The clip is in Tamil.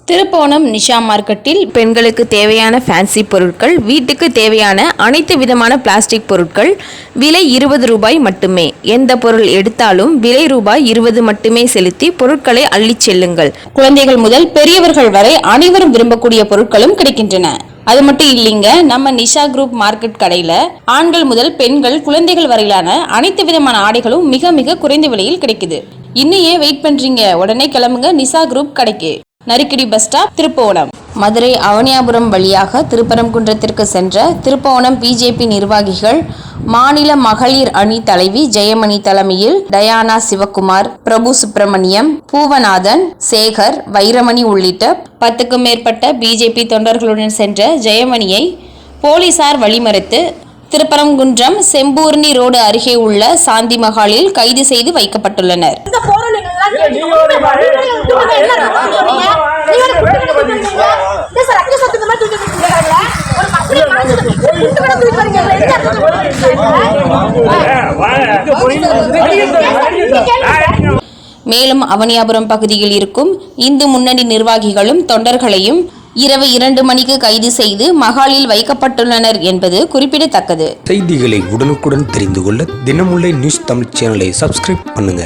திருப்போணம் நிஷா மார்க்கெட்டில் பெண்களுக்கு தேவையான ஃபேன்சி பொருட்கள், வீட்டுக்கு தேவையான அனைத்து விதமான பிளாஸ்டிக் பொருட்கள் விலை 20 ரூபாய் மட்டுமே. எந்த பொருள் எடுத்தாலும் விலை ரூபாய் 20 மட்டுமே செலுத்தி பொருட்களை அள்ளிச் செல்லுங்கள். குழந்தைகள் முதல் பெரியவர்கள் வரை அனைவரும் விரும்பக்கூடிய பொருட்களும் கிடைக்கின்றன. அது மட்டும் இல்லைங்க, நம்ம நிஷா குரூப் மார்க்கெட் கடையில ஆண்கள் முதல் பெண்கள் குழந்தைகள் வரையிலான அனைத்து விதமான ஆடைகளும் மிக மிக குறைந்த விலையில் கிடைக்குது. இன்னும் ஏன் வெயிட் பண்றீங்க? உடனே கிளம்புங்க நிஷா குரூப் கடைக்கு. Narikudi bus stop, திருப்போணம். மதுரை அவனியாபுரம் வழியாக திருப்பரங்குன்றத்திற்கு சென்ற திருப்போணம் பிஜேபி நிர்வாகிகள் மாநில மகளிர் அணி தலைவி ஜெயமணி தலைமையில் டயானா சிவகுமார், பிரபு சுப்பிரமணியம், பூவநாதன், சேகர், வைரமணி உள்ளிட்ட 10க்கும் மேற்பட்ட பிஜேபி தொண்டர்களுடன் சென்ற ஜெயமணியை போலீசார் வழிமறித்து திருப்பரங்குன்றம் செம்பூர்ணி ரோடு அருகே உள்ள சாந்தி மகாலில் கைது செய்து வைக்கப்பட்டுள்ளனர். மேலும் அவனியாபுரம் பகுதியில் இருக்கும் இந்து முன்னணி நிர்வாகிகளும் தொண்டர்களையும் இரவு 2 மணிக்கு கைது செய்து மகாலில் வைக்கப்பட்டுள்ளனர் என்பது குறிப்பிடத்தக்கது. செய்திகளை உடனுக்குடன் தெரிந்து கொள்ள தினமுல்லை நியூஸ் தமிழ் சேனலை சப்ஸ்கிரைப் பண்ணுங்க.